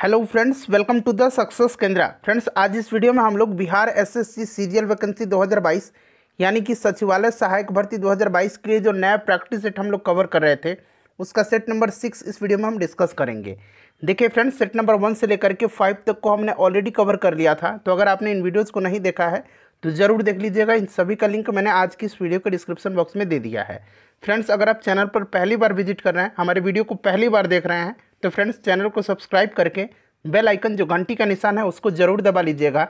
Hello friends, welcome to the success Kendra. Friends, आज इस video में हम लोग बिहार एसएससी सीरियल वैकेंसी 2022 यानी कि सचिवालय सहायक भर्ती 2022 के लिए जो नया प्रैक्टिस सेट हम लोग कवर कर रहे थे उसका सेट नंबर 6 इस वीडियो में हम डिस्कस करेंगे। देखिए फ्रेंड्स, सेट नंबर 1 से लेकर के 5 तक को हमने ऑलरेडी कवर कर लिया था, तो अगर आपने इन वीडियोज़ को नहीं देखा है तो ज़रूर देख लीजिएगा। इन सभी का लिंक मैंने आज की इस वीडियो के डिस्क्रिप्शन बॉक्स में दे दिया है। फ्रेंड्स, अगर आप चैनल पर पहली बार विजिट कर रहे हैं, हमारे वीडियो को पहली बार देख रहे हैं, तो फ्रेंड्स चैनल को सब्सक्राइब करके बेल आइकन जो घंटी का निशान है उसको जरूर दबा लीजिएगा,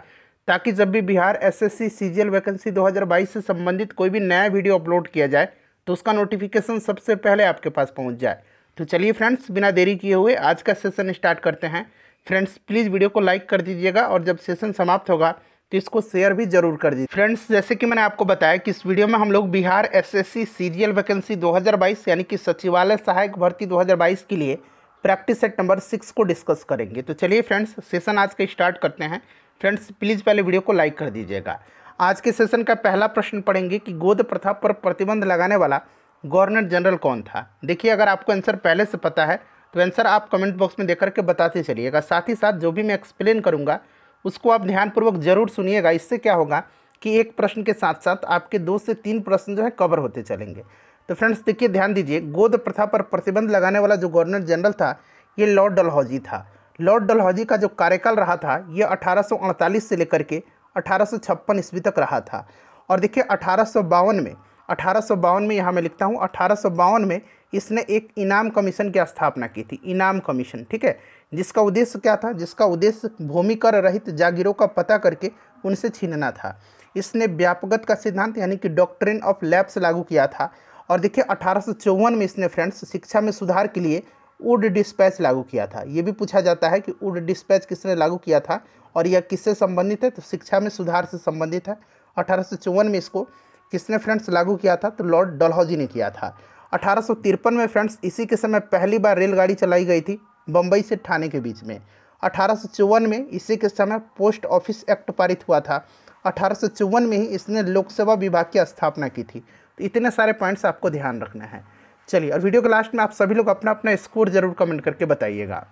ताकि जब भी बिहार एसएससी सीजीएल वैकेंसी 2022 से संबंधित कोई भी नया वीडियो अपलोड किया जाए तो उसका नोटिफिकेशन सबसे पहले आपके पास पहुंच जाए। तो चलिए फ्रेंड्स, बिना देरी किए हुए आज का सेशन स्टार्ट करते हैं। फ्रेंड्स, प्लीज़ वीडियो को लाइक कर दीजिएगा और जब सेशन समाप्त होगा तो इसको शेयर भी जरूर कर दीजिए। फ्रेंड्स, जैसे कि मैंने आपको बताया कि इस वीडियो में हम लोग बिहार एसएससी सीजीएल वैकेंसी 2022 यानी कि सचिवालय सहायक भर्ती 2022 के लिए प्रैक्टिस सेट नंबर 6 को डिस्कस करेंगे। तो चलिए फ्रेंड्स, सेशन आज का स्टार्ट करते हैं। फ्रेंड्स, प्लीज़ पहले वीडियो को लाइक कर दीजिएगा। आज के सेशन का पहला प्रश्न पढ़ेंगे कि गोद प्रथा पर प्रतिबंध लगाने वाला गवर्नर जनरल कौन था। देखिए, अगर आपको आंसर पहले से पता है तो आंसर आप कमेंट बॉक्स में देकर के बताते चलिएगा। साथ ही साथ जो भी मैं एक्सप्लेन करूँगा उसको आप ध्यानपूर्वक जरूर सुनिएगा। इससे क्या होगा कि एक प्रश्न के साथ साथ आपके 2 से 3 प्रश्न जो है कवर होते चलेंगे। तो फ्रेंड्स देखिए, ध्यान दीजिए, गोद प्रथा पर प्रतिबंध लगाने वाला जो गवर्नर जनरल था ये लॉर्ड डलहौजी था। लॉर्ड डलहौजी का जो कार्यकाल रहा था ये 1848 से लेकर के 1856 ईस्वी तक रहा था। और देखिए 1852 में यहाँ मैं लिखता हूँ 1852 में इसने एक इनाम कमीशन की स्थापना की थी। इनाम कमीशन, ठीक है, जिसका उद्देश्य क्या था? जिसका उद्देश्य भूमि कर रहित जागीरों का पता करके उनसे छीनना था। इसने व्यापकता का सिद्धांत यानी कि डॉक्ट्रिन ऑफ लैप्स लागू किया था। और देखिए 1854 में इसने फ्रेंड्स शिक्षा में सुधार के लिए वुड डिस्पैच लागू किया था। ये भी पूछा जाता है कि वुड डिस्पैच किसने लागू किया था और यह किससे संबंधित है? तो शिक्षा में सुधार से संबंधित है। 1854 में इसको किसने फ्रेंड्स लागू किया था? तो लॉर्ड डलहौजी ने किया था। 1853 में फ्रेंड्स इसी के समय पहली बार रेलगाड़ी चलाई गई थी बम्बई से ठाणे के बीच में। 1854 में इसी के समय पोस्ट ऑफिस एक्ट पारित हुआ था। 1854 में ही इसने लोक सेवा विभाग की स्थापना की थी। तो इतने सारे पॉइंट्स आपको ध्यान रखना है। चलिए, और वीडियो के लास्ट में आप सभी लोग अपना अपना स्कोर जरूर कमेंट करके बताइएगा।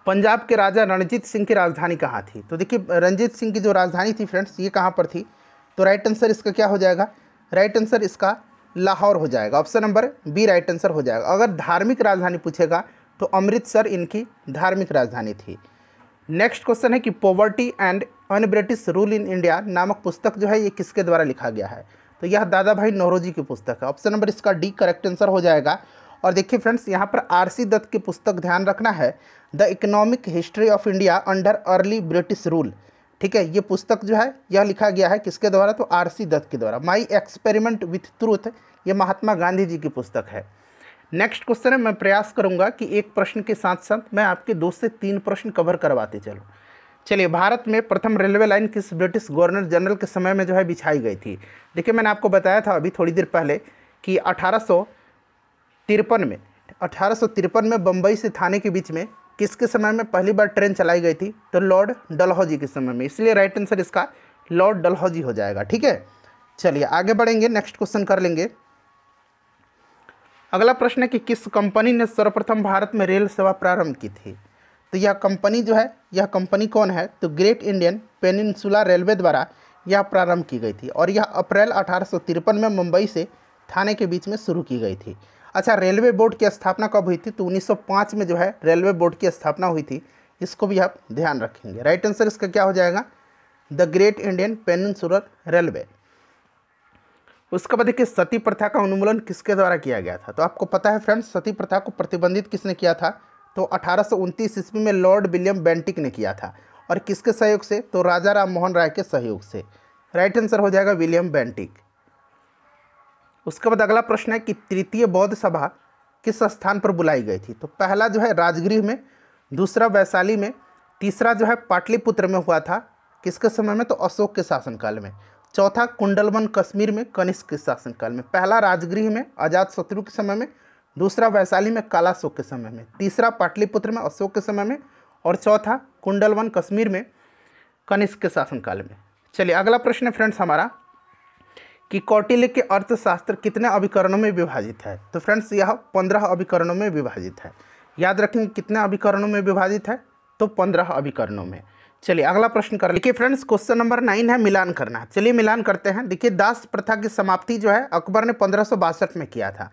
पंजाब के राजा रणजीत सिंह की राजधानी कहाँ थी? तो देखिए, रणजीत सिंह की जो राजधानी थी फ्रेंड्स ये कहाँ पर थी? तो राइट आंसर इसका क्या हो जाएगा? राइट आंसर इसका लाहौर हो जाएगा। Option number B right answer हो जाएगा। अगर धार्मिक राजधानी पूछेगा तो अमृतसर इनकी धार्मिक राजधानी थी। नेक्स्ट क्वेश्चन है कि poverty and un British rule in India नामक पुस्तक जो है ये किसके द्वारा लिखा गया है? तो यह दादा भाई नौरोजी की पुस्तक है। ऑप्शन नंबर इसका डी करेक्ट आंसर हो जाएगा। और देखिए फ्रेंड्स, यहाँ पर आरसी दत्त की पुस्तक ध्यान रखना है, the economic history of India under early British rule. ठीक है, ये पुस्तक जो है यह लिखा गया है किसके द्वारा? तो आरसी दत्त के द्वारा। माई एक्सपेरिमेंट विथ ट्रूथ ये महात्मा गांधी जी की पुस्तक है। नेक्स्ट क्वेश्चन है, मैं प्रयास करूंगा कि एक प्रश्न के साथ साथ मैं आपके 2 से 3 प्रश्न कवर करवाते चलूँ। चलिए, भारत में प्रथम रेलवे लाइन किस ब्रिटिश गवर्नर जनरल के समय में जो है बिछाई गई थी? देखिए, मैंने आपको बताया था अभी थोड़ी देर पहले कि 1853 में बम्बई से ठाणे के बीच में किसके समय में पहली बार ट्रेन चलाई गई थी? तो लॉर्ड डलहौजी के समय में। इसलिए राइट आंसर इसका लॉर्ड डलहौजी हो जाएगा। ठीक है, चलिए आगे बढ़ेंगे, नेक्स्ट क्वेश्चन कर लेंगे। अगला प्रश्न है कि किस कंपनी ने सर्वप्रथम भारत में रेल सेवा प्रारंभ की थी? तो यह कंपनी जो है, यह कंपनी कौन है? तो ग्रेट इंडियन पेनिनसुला रेलवे द्वारा यह प्रारंभ की गई थी और यह अप्रैल 1853 में मुंबई से ठाणे के बीच में शुरू की गई थी। अच्छा, रेलवे बोर्ड की स्थापना कब हुई थी? तो 1905 में जो है रेलवे बोर्ड की स्थापना हुई थी। इसको भी आप ध्यान रखेंगे। राइट आंसर इसका क्या हो जाएगा? The great Indian peninsular railway. उसके बाद देखिए, सती प्रथा का उन्मूलन किसके द्वारा किया गया था? तो आपको पता है फ्रेंड्स, सती प्रथा को प्रतिबंधित किसने किया था? तो 1829 ईस्वी में लॉर्ड विलियम बेंटिक ने किया था। और किसके सहयोग से? तो राजा राम मोहन राय के सहयोग से। राइट आंसर हो जाएगा विलियम बेंटिक। उसके बाद अगला प्रश्न है कि तृतीय बौद्ध सभा किस स्थान पर बुलाई गई थी? तो पहला जो है राजगृह में, दूसरा वैशाली में, तीसरा जो है पाटलिपुत्र में हुआ था। किसके समय में? तो अशोक के शासनकाल में। चौथा कुंडलवन कश्मीर में कनिष्क के शासनकाल में। पहला राजगृह में अजातशत्रु के समय में, दूसरा वैशाली में कालाशोक के समय में, तीसरा पाटलिपुत्र में अशोक के समय में, और चौथा कुंडलवन कश्मीर में कनिष्क के शासनकाल में। चलिए अगला प्रश्न है फ्रेंड्स हमारा कि कौटिल्य के अर्थशास्त्र कितने अभिकरणों में विभाजित है? तो फ्रेंड्स यह 15 अभिकरणों में विभाजित है। याद रखेंगे कितने अभिकरणों में विभाजित है? तो 15 अभिकरणों में। चलिए अगला प्रश्न कर देखिए फ्रेंड्स, क्वेश्चन नंबर 9 है मिलान करना। चलिए मिलान करते हैं। देखिए दास प्रथा की समाप्ति जो है अकबर ने 1562 में किया था।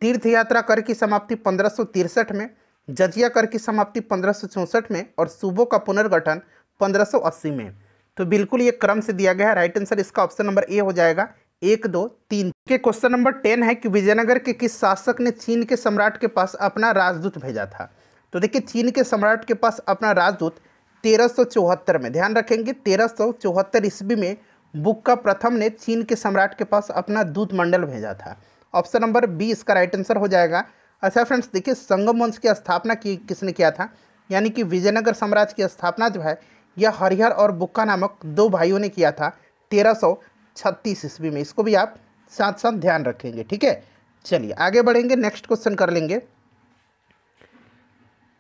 तीर्थ यात्रा कर की समाप्ति 1563 में, जजिया कर की समाप्ति 1564 में और सूबों का पुनर्गठन 1580 में। तो बिल्कुल ये क्रम से दिया गया है। राइट आंसर इसका ऑप्शन नंबर ए हो जाएगा, 1, 2, 3 के। क्वेश्चन नंबर 10 है कि विजयनगर के किस शासक ने चीन के सम्राट के पास अपना राजदूत भेजा था। तो देखिए चीन के सम्राट के पास अपना राजदूत 1374 में, ध्यान रखेंगे 1374 ईस्वी में बुक्का प्रथम ने चीन के सम्राट के पास अपना दूत मंडल भेजा था। ऑप्शन नंबर बी इसका राइट आंसर हो जाएगा। अच्छा फ्रेंड्स, देखिए संगम वंश की स्थापना किसने किया था, यानी कि विजयनगर साम्राज्य की स्थापना जो है यह हरिहर और बुक्का नामक 2 भाइयों ने किया था 1336 ईस्वी में। इसको भी आप साथ साथ ध्यान रखेंगे, ठीक है। चलिए आगे बढ़ेंगे, नेक्स्ट क्वेश्चन कर लेंगे।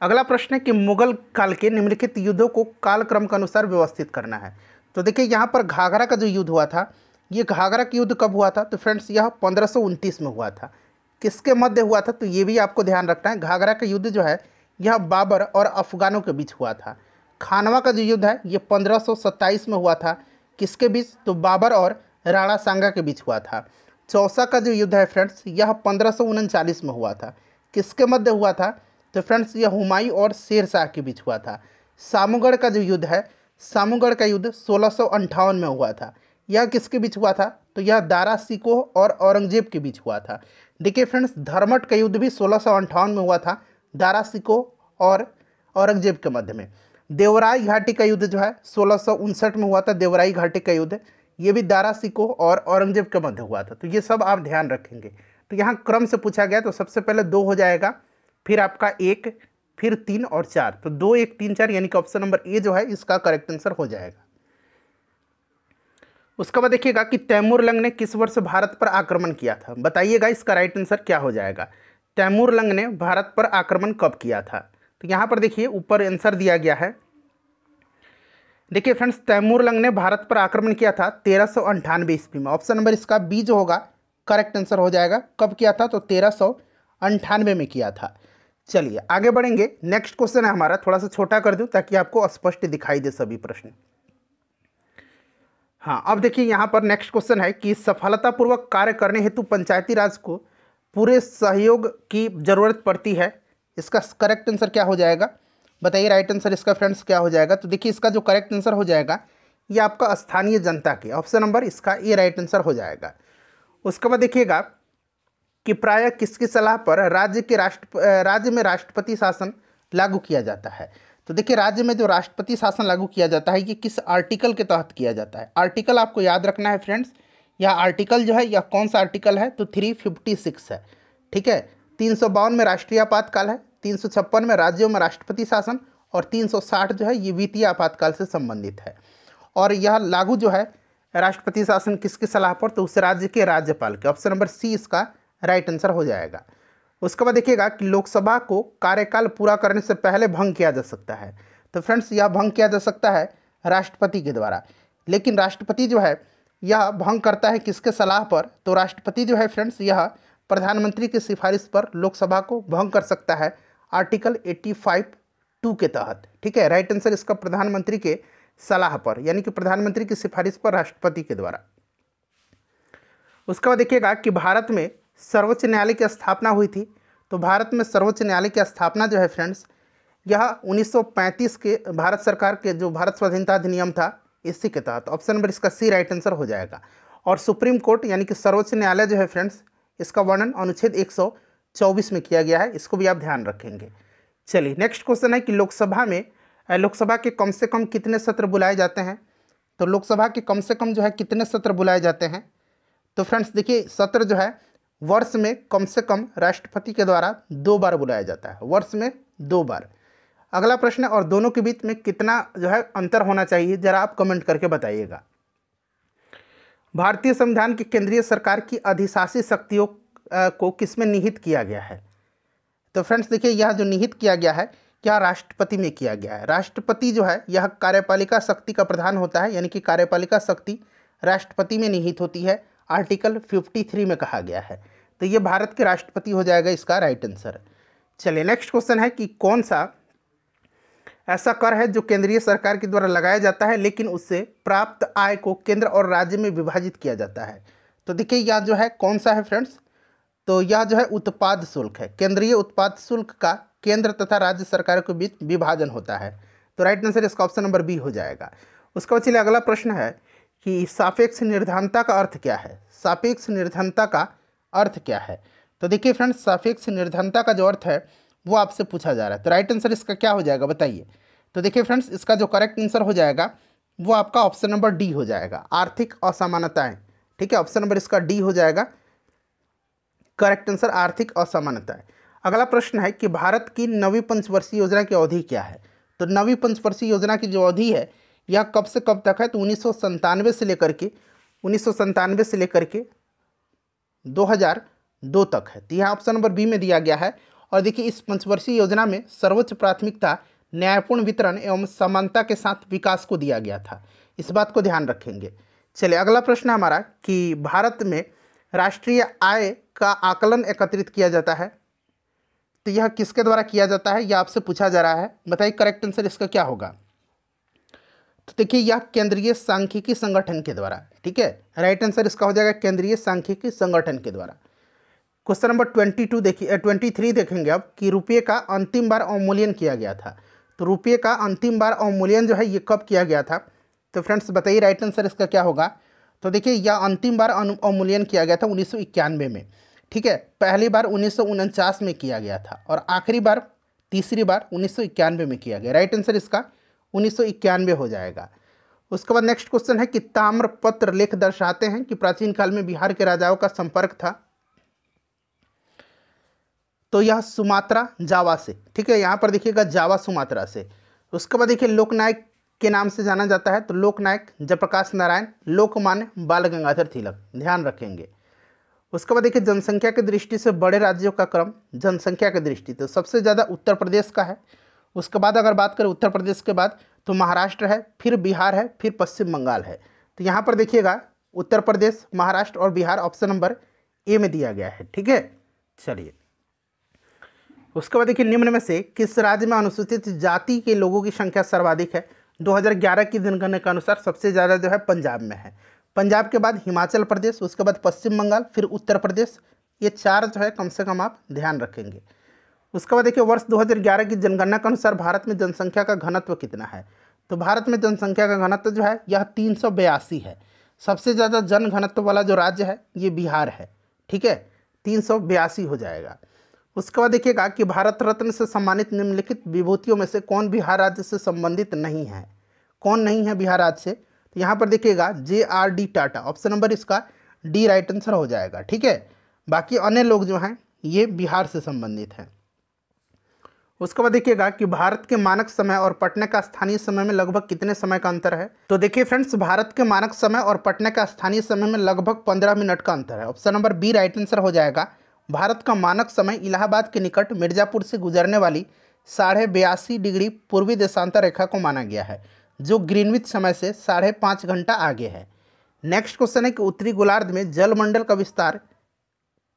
अगला प्रश्न है कि मुगल काल के निम्नलिखित युद्धों को कालक्रम के अनुसार व्यवस्थित करना है। तो देखिए यहाँ पर घाघरा का जो युद्ध हुआ था, ये घाघरा का युद्ध कब हुआ था, तो फ्रेंड्स यह 1529 में हुआ था। किसके मध्य हुआ था, तो ये भी आपको ध्यान रखना है। घाघरा का युद्ध जो है यह बाबर और अफगानों के बीच हुआ था। खानवा का जो युद्ध है ये 1527 में हुआ था। किसके बीच, तो बाबर और राणा सांगा के बीच हुआ था। चौसा का जो युद्ध है फ्रेंड्स यह 1539 में हुआ था। किसके मध्य हुआ था, तो फ्रेंड्स यह हुमायूं और शेर शाह के बीच हुआ था। सामूगढ़ का जो युद्ध है, सामूगढ़ का युद्ध 1658 में हुआ था। यह किसके बीच हुआ था, तो यह दारा सिकोह और औरंगजेब के बीच हुआ था। देखिए फ्रेंड्स, धर्मट का युद्ध भी 1658 में हुआ था, दारा सिकोह और औरंगजेब के मध्य में। देवराई घाटी का युद्ध जो है 1659 में हुआ था। देवराई घाटी का युद्ध ये भी दारा सिकोह और औरंगजेब के मध्य हुआ था। तो ये सब आप ध्यान रखेंगे। तो यहाँ क्रम से पूछा गया, तो सबसे पहले 2 हो जाएगा, फिर आपका 1, फिर 3 और 4। तो 2, 1, 3, 4 यानी कि ऑप्शन नंबर ए जो है इसका करेक्ट आंसर हो जाएगा। उसके बाद देखिएगा कि तैमूरलंग ने किस वर्ष भारत पर आक्रमण किया था। बताइएगा इसका राइट आंसर क्या हो जाएगा। तैमूरलंग ने भारत पर आक्रमण कब किया था, तो यहाँ पर देखिए ऊपर आंसर दिया गया है। देखिए फ्रेंड्स, तैमूरलंग ने भारत पर आक्रमण किया था 1398 ईस्वी में। ऑप्शन नंबर इसका बी जो होगा करेक्ट आंसर हो जाएगा। कब किया था, तो 1398 में किया था। चलिए आगे बढ़ेंगे। नेक्स्ट क्वेश्चन है हमारा, थोड़ा सा छोटा कर दूं ताकि आपको स्पष्ट दिखाई दे सभी प्रश्न। हाँ, अब देखिए यहाँ पर नेक्स्ट क्वेश्चन है कि सफलतापूर्वक कार्य करने हेतु पंचायती राज को पूरे सहयोग की जरूरत पड़ती है। इसका करेक्ट आंसर क्या हो जाएगा, बताइए राइट आंसर इसका फ्रेंड्स क्या हो जाएगा। तो देखिए इसका जो करेक्ट आंसर हो जाएगा ये आपका स्थानीय जनता के, ऑप्शन नंबर इसका ये राइट आंसर हो जाएगा। उसके बाद देखिएगा कि प्रायः किसकी सलाह पर राज्य में राष्ट्रपति शासन लागू किया जाता है। तो देखिए राज्य में जो राष्ट्रपति शासन लागू किया जाता है ये किस आर्टिकल के तहत किया जाता है। आर्टिकल आपको याद रखना है फ्रेंड्स। यह आर्टिकल जो है यह कौन सा आर्टिकल है, तो 356 है, ठीक है। 352 में राष्ट्रीय आपातकाल है, 356 में राज्यों में राष्ट्रपति शासन और 360 जो है ये वित्तीय आपातकाल से संबंधित है। और यह लागू जो है राष्ट्रपति शासन किसकी सलाह पर, तो उस राज्य के राज्यपाल के। ऑप्शन नंबर सी इसका राइट आंसर हो जाएगा। उसके बाद देखिएगा कि लोकसभा को कार्यकाल पूरा करने से पहले भंग किया जा सकता है। तो फ्रेंड्स यह भंग किया जा सकता है राष्ट्रपति के द्वारा, लेकिन राष्ट्रपति जो है यह भंग करता है किसके सलाह पर, तो राष्ट्रपति जो है फ्रेंड्स यह प्रधानमंत्री की सिफारिश पर लोकसभा को भंग कर सकता है आर्टिकल 85(2) के तहत, ठीक है। राइट आंसर इसका प्रधानमंत्री के सलाह पर, यानी कि प्रधानमंत्री की सिफारिश पर राष्ट्रपति के द्वारा। उसके बाद देखिएगा कि भारत में सर्वोच्च न्यायालय की स्थापना हुई थी। तो भारत में सर्वोच्च न्यायालय की स्थापना जो है फ्रेंड्स यह 1935 के भारत सरकार के जो भारत स्वाधीनता अधिनियम था इसी के तहत। ऑप्शन नंबर इसका सी राइट आंसर हो जाएगा। और सुप्रीम कोर्ट यानी कि सर्वोच्च न्यायालय जो है फ्रेंड्स इसका वर्णन अनुच्छेद 124 में किया गया है। इसको भी आप ध्यान रखेंगे। चलिए नेक्स्ट क्वेश्चन है कि लोकसभा के कम से कम कितने सत्र बुलाए जाते हैं। तो लोकसभा के कम से कम जो है कितने सत्र बुलाए जाते हैं। तो फ्रेंड्स देखिए सत्र जो है वर्ष में कम से कम राष्ट्रपति के द्वारा 2 बार बुलाया जाता है, वर्ष में 2 बार। अगला प्रश्न है और दोनों के बीच में कितना जो है अंतर होना चाहिए, जरा आप कमेंट करके बताइएगा। भारतीय संविधान की केंद्रीय सरकार की अधिशासी शक्तियों को किसमें निहित किया गया है। तो फ्रेंड्स देखिए यह जो निहित किया गया है क्या राष्ट्रपति में किया गया है। राष्ट्रपति जो है यह कार्यपालिका शक्ति का प्रधान होता है, यानी कि कार्यपालिका शक्ति राष्ट्रपति में निहित होती है, आर्टिकल 53 में कहा गया है। तो ये भारत के राष्ट्रपति हो जाएगा इसका राइट आंसर। चलिए नेक्स्ट क्वेश्चन है कि कौन सा ऐसा कर है जो केंद्रीय सरकार के द्वारा लगाया जाता है, लेकिन उससे प्राप्त आय को केंद्र और राज्य में विभाजित किया जाता है। तो देखिए यह जो है कौन सा है फ्रेंड्स, तो यह जो है उत्पाद शुल्क है। केंद्रीय उत्पाद शुल्क का केंद्र तथा राज्य सरकारों के बीच विभाजन होता है। तो राइट आंसर इसका ऑप्शन नंबर बी हो जाएगा। उसके बाद चलिए अगला प्रश्न है कि सापेक्ष निर्धनता का अर्थ क्या है। सापेक्ष निर्धनता का अर्थ क्या है। तो देखिए फ्रेंड्स, सापेक्ष निर्धनता का जो अर्थ है वो आपसे पूछा जा रहा है। तो राइट आंसर इसका क्या हो जाएगा बताइए। तो देखिए फ्रेंड्स, इसका जो करेक्ट आंसर हो जाएगा वो आपका ऑप्शन नंबर डी हो जाएगा, आर्थिक असमानताएं। ठीक है, ऑप्शन नंबर इसका डी हो जाएगा करेक्ट आंसर, आर्थिक असमानताएं। अगला प्रश्न है कि भारत की नवीं पंचवर्षीय योजना की अवधि क्या है। तो नवीं पंचवर्षीय योजना की जो अवधि है यह कब से कब तक है। तो 1997 से लेकर के 2002 तक है। तो यह ऑप्शन नंबर बी में दिया गया है। और देखिए इस पंचवर्षीय योजना में सर्वोच्च प्राथमिकता न्यायपूर्ण वितरण एवं समानता के साथ विकास को दिया गया था। इस बात को ध्यान रखेंगे। चलिए अगला प्रश्न है हमारा कि भारत में राष्ट्रीय आय का आकलन एकत्रित किया जाता है। तो यह किसके द्वारा किया जाता है, यह आपसे पूछा जा रहा है। बताइए करेक्ट आंसर इसका क्या होगा। तो देखिए यह केंद्रीय सांख्यिकी संगठन के द्वारा। ठीक है, राइट आंसर इसका हो जाएगा केंद्रीय सांख्यिकी संगठन के द्वारा। क्वेश्चन नंबर 23 देखेंगे अब कि रुपये का अंतिम बार अवमूल्यन किया गया था। तो रुपये का अंतिम बार अवमूल्यन जो है ये कब किया गया था। तो फ्रेंड्स बताइए राइट आंसर इसका क्या होगा। तो देखिए यह अंतिम बार अवमूल्यन किया गया था 1991 में। ठीक है, पहली बार 1949 में किया गया था और आखिरी बार तीसरी बार 1991 में किया गया। राइट आंसर इसका 1991 हो जाएगा। उसके बाद नेक्स्ट क्वेश्चन है कि ताम्रपत्र लेख दर्शाते हैं कि प्राचीन काल में बिहार के राजाओं का संपर्क था। तो यह सुमात्रा जावा से। ठीक है, यहाँ पर देखिएगा जावा सुमात्रा से। उसके बाद देखिए लोकनायक के नाम से जाना जाता है। तो लोकनायक जयप्रकाश नारायण, लोकमान्य बाल गंगाधर तिलक, ध्यान रखेंगे। उसके बाद देखिए जनसंख्या की दृष्टि से बड़े राज्यों का क्रम, जनसंख्या की दृष्टि तो सबसे ज़्यादा उत्तर प्रदेश का है। उसके बाद अगर बात करें उत्तर प्रदेश के बाद तो महाराष्ट्र है, फिर बिहार है, फिर पश्चिम बंगाल है। तो यहाँ पर देखिएगा उत्तर प्रदेश, महाराष्ट्र और बिहार ऑप्शन नंबर ए में दिया गया है। ठीक है, चलिए उसके बाद देखिए निम्न में से किस राज्य में अनुसूचित जाति के लोगों की संख्या सर्वाधिक है। 2011 की जनगणना के अनुसार सबसे ज़्यादा जो है पंजाब में है। पंजाब के बाद हिमाचल प्रदेश, उसके बाद पश्चिम बंगाल, फिर उत्तर प्रदेश। ये चार जो है कम से कम आप ध्यान रखेंगे। उसके बाद देखिए वर्ष 2011 की जनगणना के अनुसार भारत में जनसंख्या का घनत्व कितना है। तो भारत में जनसंख्या का घनत्व जो है यह 382 है। सबसे ज़्यादा जन घनत्व वाला जो राज्य है ये बिहार है। ठीक है, 382 हो जाएगा। उसके बाद देखिएगा कि भारत रत्न से सम्मानित निम्नलिखित विभूतियों में से कौन बिहार राज्य से संबंधित नहीं है। कौन नहीं है बिहार राज्य से। तो यहाँ पर देखिएगा JRD टाटा, ऑप्शन नंबर इसका डी राइट आंसर हो जाएगा। ठीक है, बाकी अन्य लोग जो हैं ये बिहार से संबंधित हैं। उसके बाद देखिएगा कि भारत के मानक समय और पटना का स्थानीय समय में लगभग कितने समय का अंतर है। तो देखिए फ्रेंड्स, भारत के मानक समय और पटना का स्थानीय समय में लगभग 15 मिनट का अंतर है। Option number B right answer हो जाएगा। भारत का मानक समय इलाहाबाद के निकट मिर्जापुर से गुजरने वाली 82.5 डिग्री पूर्वी देशांतर रेखा को माना गया है, जो ग्रीनविच समय से 5.5 घंटा आगे है। नेक्स्ट क्वेश्चन है कि उत्तरी गोलार्ध में जलमंडल का विस्तार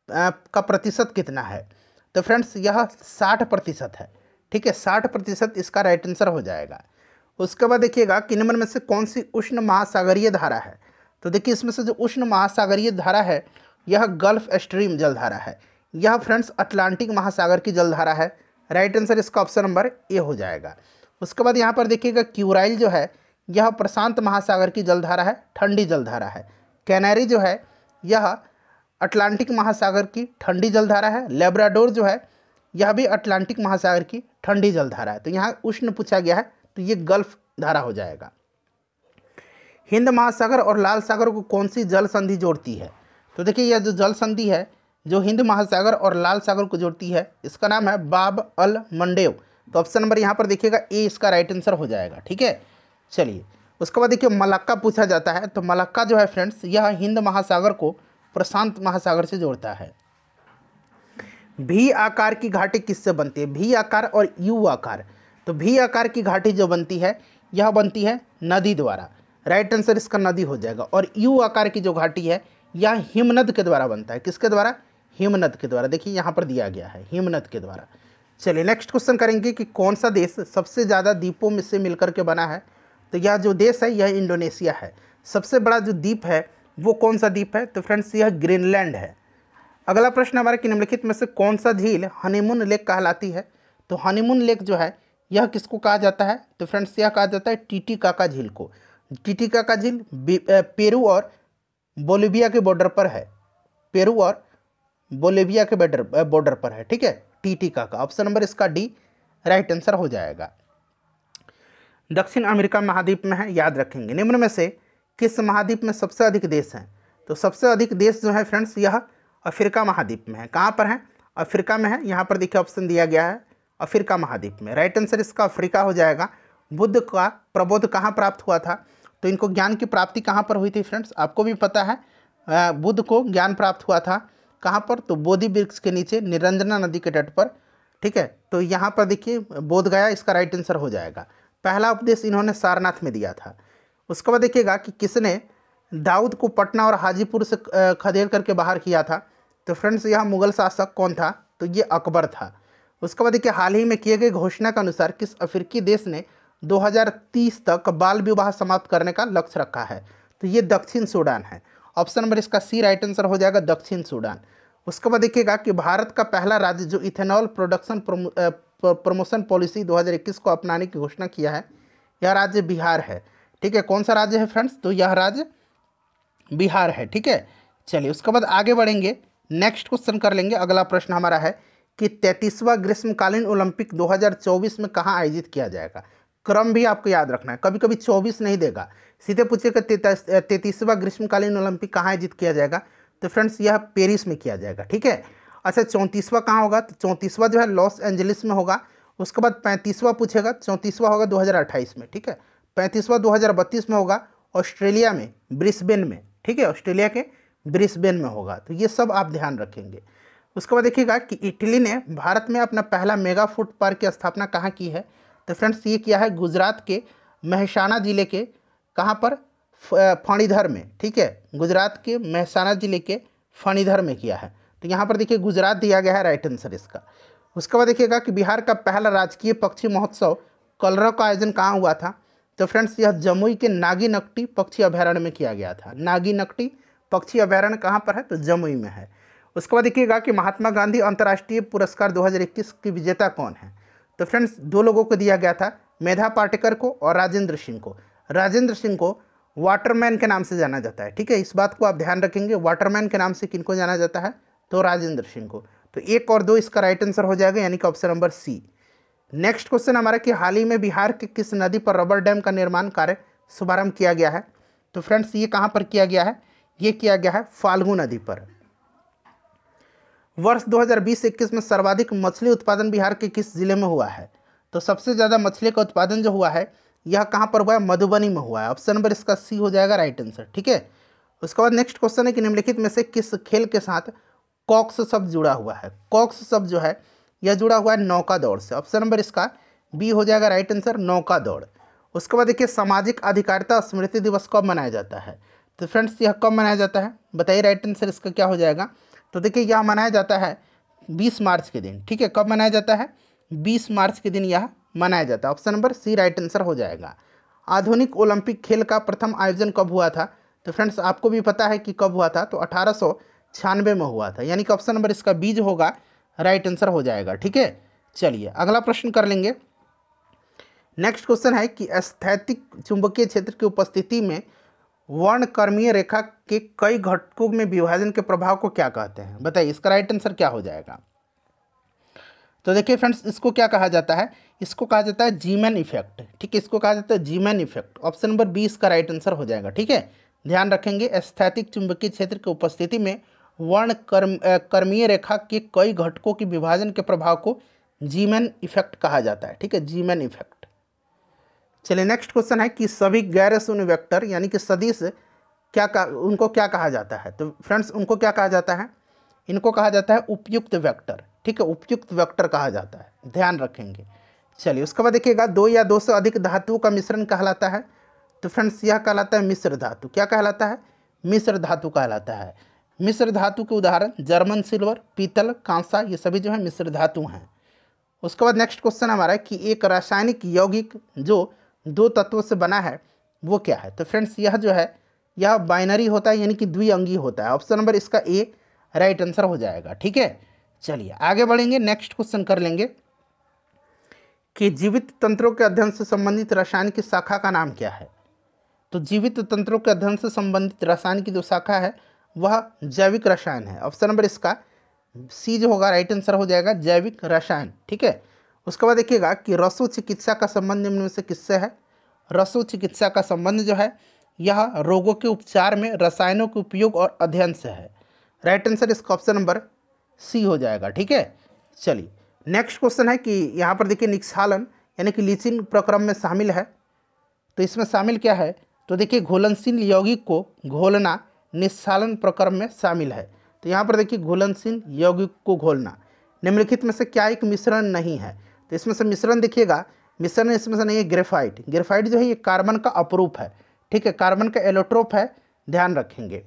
का प्रतिशत कितना है। तो फ्रेंड्स यह 60% है। ठीक है, 60% इसका राइट आंसर हो जाएगा। उसके बाद देखिएगा कि निम्न में से कौन सी उष्ण महासागरीय धारा है। तो देखिए इसमें से जो उष्ण महासागरीय धारा है यह गल्फ स्ट्रीम जलधारा है। यह फ्रेंड्स अटलांटिक महासागर की जलधारा है। राइट आंसर इसका ऑप्शन नंबर ए हो जाएगा। उसके बाद यहाँ पर देखिएगा क्यूराइल जो है यह प्रशांत महासागर की जलधारा है, ठंडी जलधारा है। कैनरी जो है यह अटलांटिक महासागर की ठंडी जलधारा है। लेब्राडोर जो है यह भी अटलांटिक महासागर की ठंडी जलधारा है। तो यहाँ उष्ण पूछा गया है तो ये गल्फ धारा हो जाएगा। हिंद महासागर और लाल सागर को कौन सी जल संधि जोड़ती है। तो देखिए यह जो जल संधि है जो हिंद महासागर और लाल सागर को जोड़ती है इसका नाम है बाब अल मंडेव। तो ऑप्शन नंबर यहाँ पर देखिएगा ए इसका राइट आंसर हो जाएगा। ठीक है, चलिए उसके बाद देखिए मलक्का पूछा जाता है। तो मलक्का जो है फ्रेंड्स यह हिंद महासागर को प्रशांत महासागर से जोड़ता है। भी आकार की घाटी किससे बनती है। भी आकार और यू आकार। तो भी आकार की घाटी जो बनती है यह बनती है नदी द्वारा। राइट आंसर इसका नदी हो जाएगा। और यू आकार की जो घाटी है यह हिमनद के द्वारा बनता है। किसके द्वारा। हिमनद के द्वारा। देखिए यहाँ पर दिया गया है हिमनद के द्वारा। चलिए नेक्स्ट क्वेश्चन करेंगे कि कौन सा देश सबसे ज़्यादा द्वीपों में से मिलकर के बना है। तो यह जो देश है यह इंडोनेशिया है। सबसे बड़ा जो द्वीप है वो कौन सा द्वीप है? तो फ्रेंड्स यह ग्रीनलैंड है। अगला प्रश्न हमारा कि निम्नलिखित में से कौन सा झील हनीमून लेक कहलाती है? तो हनीमून लेक जो है यह किसको कहा जाता है? तो फ्रेंड्स यह कहा जाता है टीटीकाका झील को। टीटीकाका झील पेरू और बोलिविया के बॉर्डर पर है। पेरू और बोलिविया के बॉर्डर पर है, ठीक है। टीटीकाका, ऑप्शन नंबर इसका डी राइट आंसर हो जाएगा। दक्षिण अमेरिका महाद्वीप में है, याद रखेंगे। निम्न में से किस महाद्वीप में सबसे अधिक देश हैं? तो सबसे अधिक देश जो है फ्रेंड्स यह अफ्रीका महाद्वीप में है। कहाँ पर है? अफ्रीका में है। यहाँ पर देखिए ऑप्शन दिया गया है अफ्रीका महाद्वीप में। राइट आंसर इसका अफ्रीका हो जाएगा। बुद्ध का प्रबोध कहाँ प्राप्त हुआ था? तो इनको ज्ञान की प्राप्ति कहाँ पर हुई थी फ्रेंड्स? आपको भी पता है बुद्ध को ज्ञान प्राप्त हुआ था कहाँ पर? तो बोधि वृक्ष के नीचे निरंजना नदी के तट पर, ठीक है। तो यहाँ पर देखिए बोध गया इसका राइट आंसर हो जाएगा। पहला उपदेश इन्होंने सारनाथ में दिया था। उसके बाद देखिएगा कि किसने दाऊद को पटना और हाजीपुर से खदेड़ करके बाहर किया था? तो फ्रेंड्स यह मुगल शासक कौन था? तो ये अकबर था। उसके बाद देखिए हाल ही में किए गए घोषणा के अनुसार किस अफ्रीकी देश ने 2030 तक बाल विवाह समाप्त करने का लक्ष्य रखा है? तो ये दक्षिण सूडान है। ऑप्शन नंबर इसका सी राइट आंसर हो जाएगा, दक्षिण सूडान। उसके बाद देखिएगा कि भारत का पहला राज्य जो इथेनॉल प्रोडक्शन प्रमोशन पॉलिसी 2021 को अपनाने की घोषणा किया है, यह राज्य बिहार है, ठीक है। कौन सा राज्य है फ्रेंड्स? तो यह राज्य बिहार है, ठीक है। चलिए उसके बाद आगे बढ़ेंगे, नेक्स्ट क्वेश्चन कर लेंगे। अगला प्रश्न हमारा है कि 33वां ग्रीष्मकालीन ओलंपिक 2024 में कहाँ आयोजित किया जाएगा? क्रम भी आपको याद रखना है, कभी कभी 24 नहीं देगा, सीधे पूछेगा 33वां ग्रीष्मकालीन ओलंपिक कहाँ आयोजित किया जाएगा? तो फ्रेंड्स यह पेरिस में किया जाएगा, ठीक है। अच्छा 34वां कहाँ होगा? तो 34वां जो है लॉस एंजलिस में होगा। उसके बाद 35वां पूछेगा, 34वां होगा 2028 में, ठीक है। 35वां 2032 में होगा ऑस्ट्रेलिया में, ब्रिस्बेन में, ठीक है। ऑस्ट्रेलिया के ब्रिस्बेन में होगा। तो ये सब आप ध्यान रखेंगे। उसके बाद देखिएगा कि इटली ने भारत में अपना पहला मेगा फूड पार्क की स्थापना कहाँ की है? तो फ्रेंड्स ये किया है गुजरात के मेहसाना जिले के, कहाँ पर? फणीधर में, ठीक है। गुजरात के मेहसाना जिले के फणीधर में किया है। तो यहाँ पर देखिए गुजरात दिया गया है, राइट आंसर इसका। उसके बाद देखिएगा कि बिहार का पहला राजकीय पक्षी महोत्सव कलरव का आयोजन कहाँ हुआ था? तो फ्रेंड्स यह जमुई के नागीनकटी पक्षी अभयारण्य में किया गया था। नागीनकटी पक्षी अभयारण्य कहाँ पर है? तो जमुई में है। उसके बाद देखिएगा कि महात्मा गांधी अंतर्राष्ट्रीय पुरस्कार 2021 की विजेता कौन है? तो फ्रेंड्स दो लोगों को दिया गया था, मेधा पाटेकर को और राजेंद्र सिंह को। राजेंद्र सिंह को वाटरमैन के नाम से जाना जाता है, ठीक है। इस बात को आप ध्यान रखेंगे, वाटरमैन के नाम से किनको जाना जाता है? तो राजेंद्र सिंह को। तो 1 और 2 इसका राइट आंसर हो जाएगा, यानी कि option number C. Next question हमारा कि हाल ही में बिहार के किस नदी पर रबर डैम का निर्माण कार्य शुभारंभ किया गया है? तो फ्रेंड्स ये कहाँ पर किया गया है? ये किया गया है फाल्गु नदी पर। वर्ष 2020-21 में सर्वाधिक मछली उत्पादन बिहार के किस जिले में हुआ है? तो सबसे ज़्यादा मछली का उत्पादन जो हुआ है यह कहाँ पर हुआ है? मधुबनी में हुआ है। ऑप्शन नंबर इसका सी हो जाएगा, राइट आंसर, ठीक है। उसके बाद नेक्स्ट क्वेश्चन है कि निम्नलिखित में से किस खेल के साथ कॉक्स शब्द जुड़ा हुआ है? कॉक्स शब्द जो है यह जुड़ा हुआ है नौका दौड़ से। ऑप्शन नंबर इसका बी हो जाएगा, राइट आंसर, नौका दौड़। उसके बाद देखिए सामाजिक अधिकारिता स्मृति दिवस कब मनाया जाता है? तो फ्रेंड्स यह कब मनाया जाता है? बताइए, राइट आंसर इसका क्या हो जाएगा? तो देखिए यह मनाया जाता है 20 मार्च के दिन, ठीक है। कब मनाया जाता है? 20 मार्च के दिन यह मनाया जाता है। Option number C right answer हो जाएगा। आधुनिक ओलंपिक खेल का प्रथम आयोजन कब हुआ था? तो फ्रेंड्स आपको भी पता है कि कब हुआ था, तो 1896 में हुआ था, यानी कि ऑप्शन नंबर इसका बीज होगा, राइट आंसर हो जाएगा, ठीक है। चलिए अगला प्रश्न कर लेंगे। नेक्स्ट क्वेश्चन है कि स्थैतिक चुंबकीय क्षेत्र की उपस्थिति में वर्णक्रमीय रेखा के कई घटकों में विभाजन के प्रभाव को क्या कहते हैं? बताइए, इसका राइट आंसर क्या हो जाएगा? तो देखिए फ्रेंड्स इसको क्या कहा जाता है? इसको कहा जाता है जीमैन इफेक्ट, ठीक है। इसको कहा जाता है जीमैन इफेक्ट। ऑप्शन नंबर 20 का राइट आंसर हो जाएगा, ठीक है। ध्यान रखेंगे, स्थैतिक चुंबकीय क्षेत्र की उपस्थिति में वर्णक्रमीय रेखा के कई घटकों की विभाजन के प्रभाव को जीमैन इफेक्ट कहा जाता है, ठीक है, जीमैन इफेक्ट। चलिए नेक्स्ट क्वेश्चन है कि सभी गैर शून्य वेक्टर यानी कि सदिश उनको क्या कहा जाता है? तो फ्रेंड्स उनको क्या कहा जाता है? इनको कहा जाता है उपयुक्त वेक्टर, ठीक है, उपयुक्त वेक्टर कहा जाता है, ध्यान रखेंगे। चलिए उसके बाद देखिएगा 2 या 2 से अधिक धातुओं का मिश्रण कहलाता है। तो फ्रेंड्स यह कहलाता है मिश्र धातु। क्या कहलाता है? मिश्र धातु कहलाता है। मिश्र धातु के उदाहरण जर्मन सिल्वर, पीतल, कांसा, ये सभी जो है मिश्र धातु हैं। उसके बाद नेक्स्ट क्वेश्चन हमारा है कि एक रासायनिक यौगिक जो दो तत्वों से बना है वो क्या है। तो फ्रेंड्स यह जो है यह बाइनरी होता है, यानी कि द्विअंगी होता है। ऑप्शन नंबर इसका ए राइट आंसर हो जाएगा। ठीक है, चलिए आगे बढ़ेंगे, नेक्स्ट क्वेश्चन कर लेंगे कि जीवित तंत्रों के अध्ययन से संबंधित रसायन की शाखा का नाम क्या है। तो जीवित तंत्रों के अध्ययन से संबंधित रसायन की जो शाखा है वह जैविक रसायन है। ऑप्शन नंबर इसका सी जो होगा राइट आंसर हो जाएगा, जैविक रसायन। ठीक है, उसके बाद देखिएगा कि रसो चिकित्सा का संबंध निम्न में से किससे है। रसो चिकित्सा का संबंध जो है यह रोगों के उपचार में रसायनों के उपयोग और अध्ययन से है। राइट आंसर इसका ऑप्शन नंबर सी हो जाएगा। ठीक है, चलिए नेक्स्ट क्वेश्चन है कि यहाँ पर देखिए निक्षालन यानी कि लीचिंग प्रक्रम में शामिल है। तो इसमें शामिल क्या है, तो देखिए घुलनशील यौगिक को घोलना निक्षालन प्रक्रम में शामिल है। तो यहाँ पर देखिए घुलनशील यौगिक को घोलना निम्नलिखित में से क्या एक मिश्रण नहीं है। तो इसमें से मिश्रण देखिएगा, मिश्रण इसमें से नहीं है ग्रेफाइट। ग्रेफाइट जो है ये कार्बन का अपरूप है। ठीक है, कार्बन का एलोट्रोप है, ध्यान रखेंगे।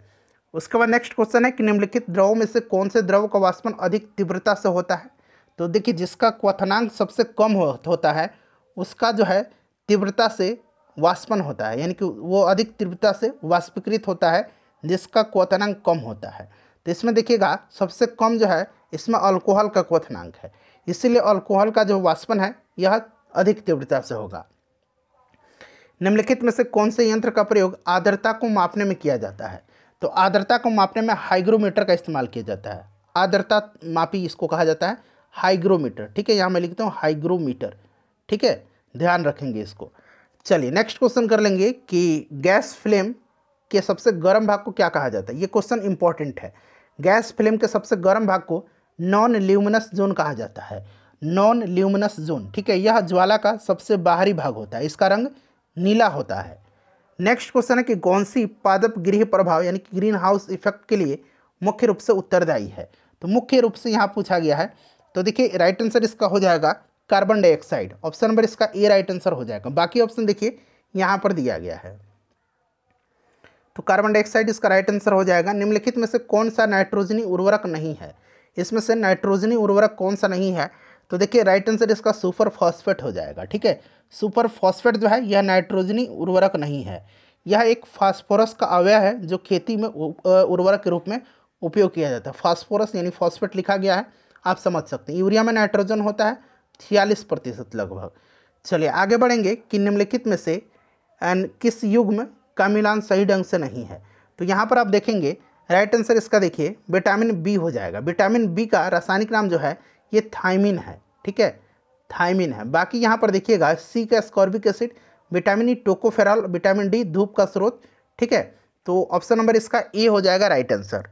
उसके बाद नेक्स्ट क्वेश्चन है कि निम्नलिखित द्रवों में से कौन से द्रव का वाष्पन अधिक तीव्रता से होता है। तो देखिए जिसका क्वथनांक सबसे कम होता है उसका जो है तीव्रता से वाष्पन होता है, यानी कि वो अधिक तीव्रता से वाष्पीकृत होता है जिसका क्वथनांक कम होता है। तो इसमें देखिएगा सबसे कम जो है इसमें अल्कोहल का क्वथनांक है, इसीलिए अल्कोहल का जो वाष्पन है यह अधिक तीव्रता से होगा। निम्नलिखित में से कौन से यंत्र का प्रयोग आर्द्रता को मापने में किया जाता है। तो आर्द्रता को मापने में हाइग्रोमीटर का इस्तेमाल किया जाता है। आर्द्रता मापी इसको कहा जाता है हाइग्रोमीटर। ठीक है, यहाँ मैं लिखता हूँ हाइग्रोमीटर। ठीक है, ध्यान रखेंगे इसको। चलिए नेक्स्ट क्वेश्चन कर लेंगे कि गैस फ्लेम के सबसे गर्म भाग को क्या कहा जाता है। ये क्वेश्चन इंपॉर्टेंट है। गैस फ्लेम के सबसे गर्म भाग को नॉन ल्यूमिनस जोन कहा जाता है। नॉन ल्यूमिनस जोन, ठीक है, यह ज्वाला का सबसे बाहरी भाग होता है, इसका रंग नीला होता है। नेक्स्ट क्वेश्चन है कि कौन सी पादप गृह प्रभाव यानी कि ग्रीन हाउस इफेक्ट के लिए मुख्य रूप से उत्तरदायी है। तो मुख्य रूप से यहाँ पूछा गया है। तो देखिए राइट आंसर इसका हो जाएगा कार्बन डाइऑक्साइड। ऑप्शन नंबर इसका ए राइट आंसर हो जाएगा। बाकी ऑप्शन देखिए यहाँ पर दिया गया है, तो कार्बन डाइऑक्साइड इसका राइट आंसर हो जाएगा। निम्नलिखित में से कौन सा नाइट्रोजनी उर्वरक नहीं है। इसमें से नाइट्रोजनी उर्वरक कौन सा नहीं है। तो देखिए राइट आंसर इसका सुपर फॉस्फेट हो जाएगा। ठीक है, सुपर फॉस्फेट जो है यह नाइट्रोजनी उर्वरक नहीं है, यह एक फास्फोरस का अवयव है जो खेती में उर्वरक के रूप में उपयोग किया जाता है। फास्फोरस यानी फॉस्फेट लिखा गया है, आप समझ सकते हैं। यूरिया में नाइट्रोजन होता है 46% लगभग। चलिए आगे बढ़ेंगे कि निम्नलिखित में से किस युग्म का मिलान सही ढंग से नहीं है। तो यहाँ पर आप देखेंगे राइट आंसर इसका देखिए विटामिन बी हो जाएगा। विटामिन बी का रासायनिक नाम जो है ये थायमिन है। ठीक है, थायमिन है। बाकी यहाँ पर देखिएगा सी का ascorbic acid, vitamin E tocopherol, vitamin D धूप का स्रोत। ठीक है, तो ऑप्शन नंबर इसका ए हो जाएगा राइट आंसर।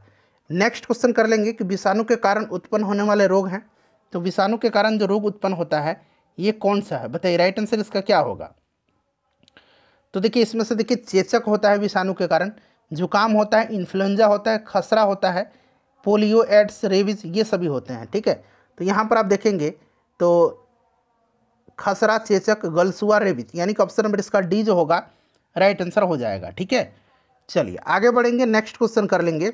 नेक्स्ट क्वेश्चन कर लेंगे कि विषाणु के कारण उत्पन्न होने वाले रोग हैं। तो विषाणु के कारण जो रोग उत्पन्न होता है ये कौन सा है, बताइए राइट आंसर इसका क्या होगा। तो देखिए इसमें से देखिए चेचक होता है विषाणु के कारण, जुकाम होता है, इन्फ्लुएंजा होता है, खसरा होता है, पोलियो, एड्स, रेबीज, ये सभी होते हैं। ठीक है, तो यहाँ पर आप देखेंगे तो खसरा, चेचक, गलसुआ, रेबीज, यानी कि ऑप्शन नंबर इसका डी जो होगा राइट आंसर हो जाएगा। ठीक है, चलिए आगे बढ़ेंगे, नेक्स्ट क्वेश्चन कर लेंगे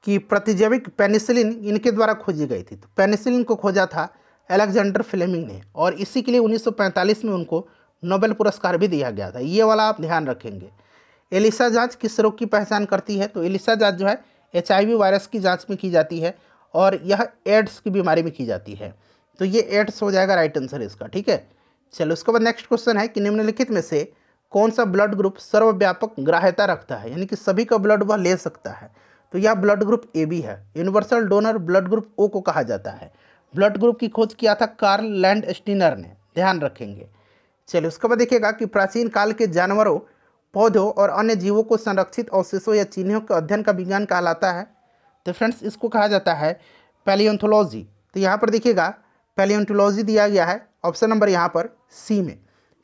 कि प्रतिजैविक पेनिसिलिन इनके द्वारा खोजी गई थी। तो पेनिसिलिन को खोजा था अलेक्जेंडर फ्लेमिंग ने, और इसी के लिए 1945 में उनको नोबेल पुरस्कार भी दिया गया था। ये वाला आप ध्यान रखेंगे। एलिसा जांच किस रोग की पहचान करती है। तो एलिसा जांच जो है HIV वायरस की जांच में की जाती है, और यह एड्स की बीमारी में की जाती है। तो ये एड्स हो जाएगा राइट आंसर इसका। ठीक है, चलो उसके बाद नेक्स्ट क्वेश्चन है कि निम्नलिखित में से कौन सा ब्लड ग्रुप सर्वव्यापक ग्राह्यता रखता है, यानी कि सभी का ब्लड वह ले सकता है। तो यह ब्लड ग्रुप AB है। Universal donor blood group O को कहा जाता है। ब्लड ग्रुप की खोज किया था कार्ल लैंडस्टीनर ने, ध्यान रखेंगे। चलिए उसके बाद देखिएगा कि प्राचीन काल के जानवरों, पौधों और अन्य जीवों को संरक्षित अवशेषों या चिन्हों के अध्ययन का विज्ञान कहलाता है। तो फ्रेंड्स इसको कहा जाता है पैलियोंथोलॉजी। तो यहाँ पर देखिएगा पैलियोंथोलॉजी दिया गया है, ऑप्शन नंबर यहाँ पर सी में।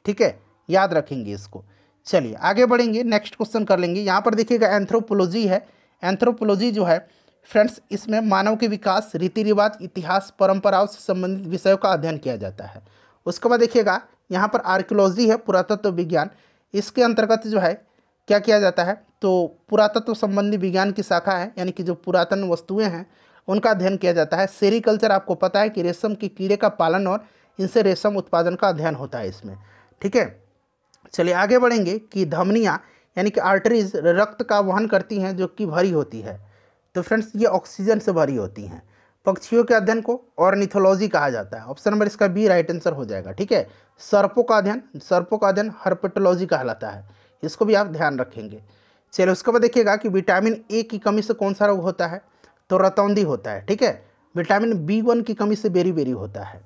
ठीक है, याद रखेंगे इसको। चलिए आगे बढ़ेंगे, नेक्स्ट क्वेश्चन कर लेंगे। यहाँ पर देखिएगा एंथ्रोपोलॉजी है। एंथ्रोपोलॉजी जो है फ्रेंड्स इसमें मानव के विकास, रीति रिवाज, इतिहास, परंपराओं से संबंधित विषयों का अध्ययन किया जाता है। उसके बाद देखिएगा यहाँ पर आर्कियोलॉजी है, पुरातत्व विज्ञान। इसके अंतर्गत जो है क्या किया जाता है, तो पुरातत्व संबंधी विज्ञान की शाखा है, यानी कि जो पुरातन वस्तुएं हैं उनका अध्ययन किया जाता है। सेरीकल्चर आपको पता है कि रेशम के कीड़े का पालन और इनसे रेशम उत्पादन का अध्ययन होता है इसमें, ठीक है। चलिए आगे बढ़ेंगे कि धमनियाँ यानी कि आर्टरीज रक्त का वहन करती हैं जो कि भरी होती है। तो फ्रेंड्स ये ऑक्सीजन से भरी होती हैं। पक्षियों के अध्ययन को ऑर्निथोलॉजी कहा जाता है। ऑप्शन नंबर इसका बी राइट आंसर हो जाएगा, ठीक है। सर्पों का अध्ययन हर्पेटोलॉजी कहलाता है, इसको भी आप ध्यान रखेंगे। चलिए उसके बाद देखिएगा कि विटामिन ए की कमी से कौन सा रोग होता है, तो रतौंधी होता है, ठीक है। विटामिन B1 की कमी से बेरी होता है।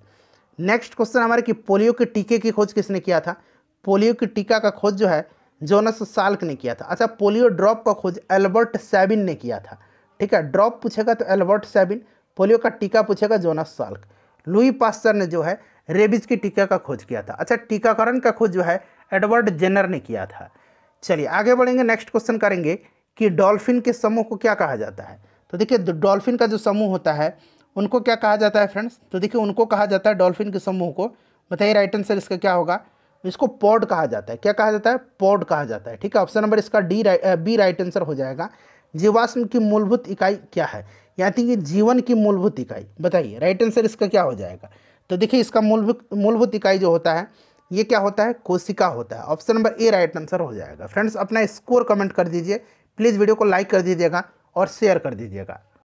नेक्स्ट क्वेश्चन हमारे कि पोलियो के टीके की खोज किसने किया था। पोलियो के टीका का खोज जो है जोनास साल्क ने किया था। अच्छा, पोलियो ड्रॉप का खोज एल्बर्ट सैबिन ने किया था, ठीक है। ड्रॉप पूछेगा तो एल्बर्ट सैबिन, पोलियो का टीका पूछेगा जोनास साल्क। लुई पास्चर ने जो है रेबीज की टीका का खोज किया था। अच्छा, टीकाकरण का खोज जो है एडवर्ड जेनर ने किया था। चलिए आगे बढ़ेंगे, नेक्स्ट क्वेश्चन करेंगे कि डॉल्फिन के समूह को क्या कहा जाता है। तो देखिए डॉल्फिन का जो समूह होता है उनको क्या कहा जाता है फ्रेंड्स, तो देखिए उनको कहा जाता है डॉल्फिन के समूह को, बताइए राइट आंसर इसका क्या होगा। इसको पॉड कहा जाता है। क्या कहा जाता है, पॉड कहा जाता है, ठीक है। ऑप्शन नंबर इसका बी राइट आंसर हो जाएगा। जीवाश्म की मूलभूत इकाई क्या है, यानी कि जीवन की मूलभूत इकाई, बताइए राइट आंसर इसका क्या हो जाएगा। तो देखिए इसका मूलभूत इकाई जो होता है ये क्या होता है, कोशिका होता है। Option number A right answer हो जाएगा। फ्रेंड्स अपना स्कोर कमेंट कर दीजिए, प्लीज़ वीडियो को लाइक कर दीजिएगा और शेयर कर दीजिएगा।